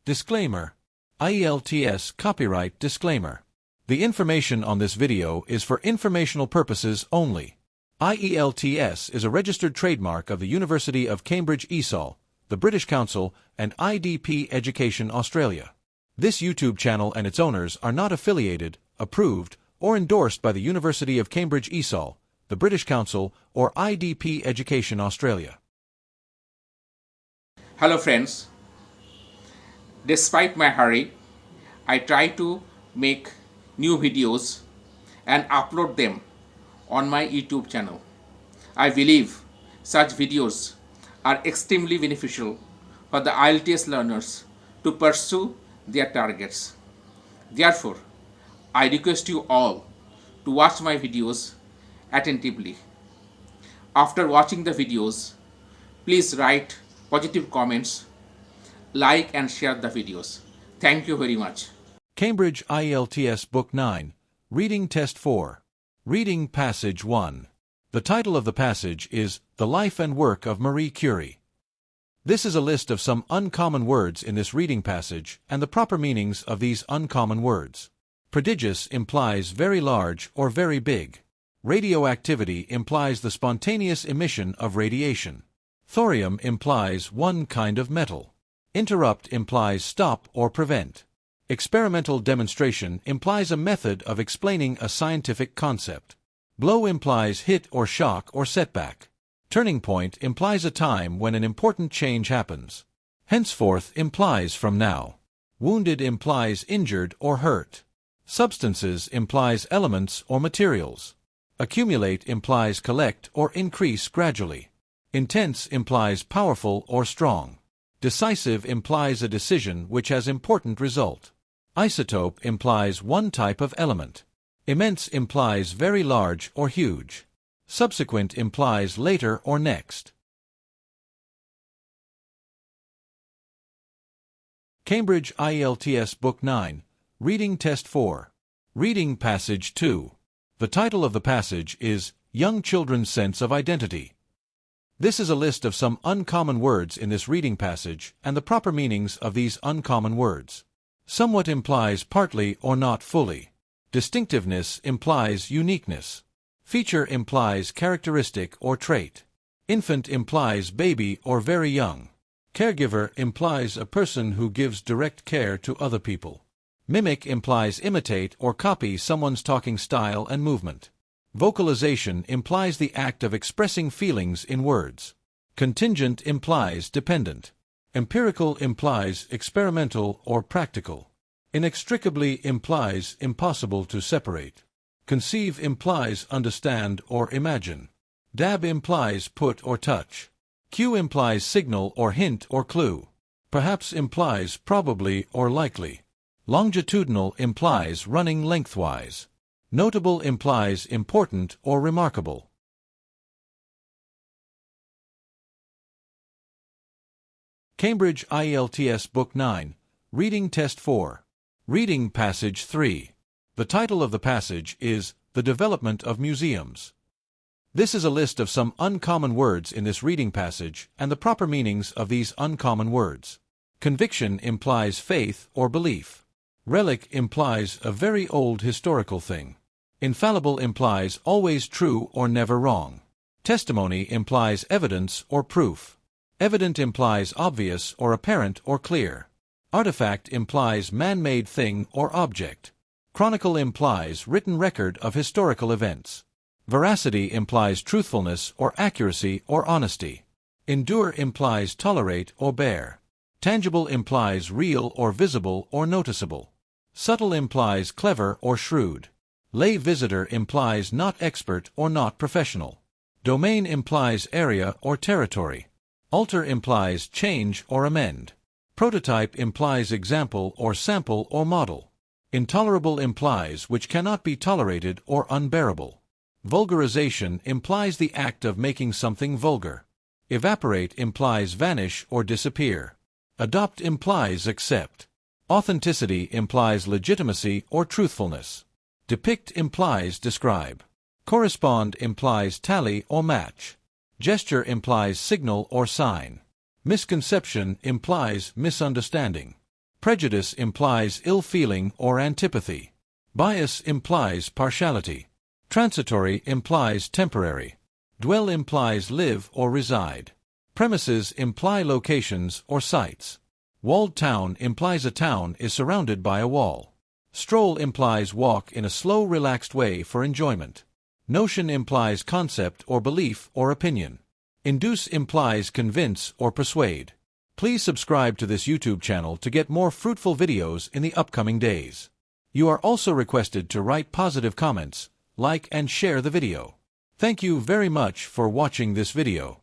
Disclaimer. IELTS Copyright Disclaimer. The information on this video is for informational purposes only. IELTS is a registered trademark of the University of Cambridge ESOL, the British Council, and IDP Education Australia. This YouTube channel and its owners are not affiliated, approved, or endorsed by the University of Cambridge ESOL, the British Council, or IDP Education Australia. Hello friends. Despite my hurry, I try to make new videos and upload them on my YouTube channel. I believe such videos are extremely beneficial for the IELTS learners to pursue their targets. Therefore, I request you all to watch my videos attentively. After watching the videos, please write positive comments, like and share the videos. Thank you very much. Cambridge IELTS Book 9, Reading Test 4. Reading Passage 1. The title of the passage is The Life and Work of Marie Curie. This is a list of some uncommon words in this reading passage and the proper meanings of these uncommon words. Prodigious implies very large or very big. Radioactivity implies the spontaneous emission of radiation. Thorium implies one kind of metal. Interrupt implies stop or prevent. Experimental demonstration implies a method of explaining a scientific concept. Blow implies hit or shock or setback. Turning point implies a time when an important change happens. Henceforth implies from now. Wounded implies injured or hurt. Substances implies elements or materials. Accumulate implies collect or increase gradually. Intense implies powerful or strong. Decisive implies a decision which has important result. Isotope implies one type of element. Immense implies very large or huge. Subsequent implies later or next. Cambridge IELTS Book 9, Reading Test 4. Reading Passage 2. The title of the passage is Young Children's Sense of Identity. This is a list of some uncommon words in this reading passage and the proper meanings of these uncommon words. Somewhat implies partly or not fully. Distinctiveness implies uniqueness. Feature implies characteristic or trait. Infant implies baby or very young. Caregiver implies a person who gives direct care to other people. Mimic implies imitate or copy someone's talking style and movement. Vocalization implies the act of expressing feelings in words. Contingent implies dependent. Empirical implies experimental or practical. Inextricably implies impossible to separate. Conceive implies understand or imagine. Dab implies put or touch. Cue implies signal or hint or clue. Perhaps implies probably or likely. Longitudinal implies running lengthwise. Notable implies important or remarkable. Cambridge IELTS Book 9, Reading Test 4. Reading Passage 3. The title of the passage is The Development of Museums. This is a list of some uncommon words in this reading passage and the proper meanings of these uncommon words. Conviction implies faith or belief. Relic implies a very old historical thing. Infallible implies always true or never wrong. Testimony implies evidence or proof. Evident implies obvious or apparent or clear. Artifact implies man-made thing or object. Chronicle implies written record of historical events. Veracity implies truthfulness or accuracy or honesty. Endure implies tolerate or bear. Tangible implies real or visible or noticeable. Subtle implies clever or shrewd. Lay visitor implies not expert or not professional. Domain implies area or territory. Alter implies change or amend. Prototype implies example or sample or model. Intolerable implies which cannot be tolerated or unbearable. Vulgarization implies the act of making something vulgar. Evaporate implies vanish or disappear. Adopt implies accept. Authenticity implies legitimacy or truthfulness. Depict implies describe. Correspond implies tally or match. Gesture implies signal or sign. Misconception implies misunderstanding. Prejudice implies ill feeling or antipathy. Bias implies partiality. Transitory implies temporary. Dwell implies live or reside. Premises imply locations or sites. Walled town implies a town is surrounded by a wall. Stroll implies walk in a slow, relaxed way for enjoyment. Notion implies concept or belief or opinion. Induce implies convince or persuade. Please subscribe to this YouTube channel to get more fruitful videos in the upcoming days. You are also requested to write positive comments, like and share the video. Thank you very much for watching this video.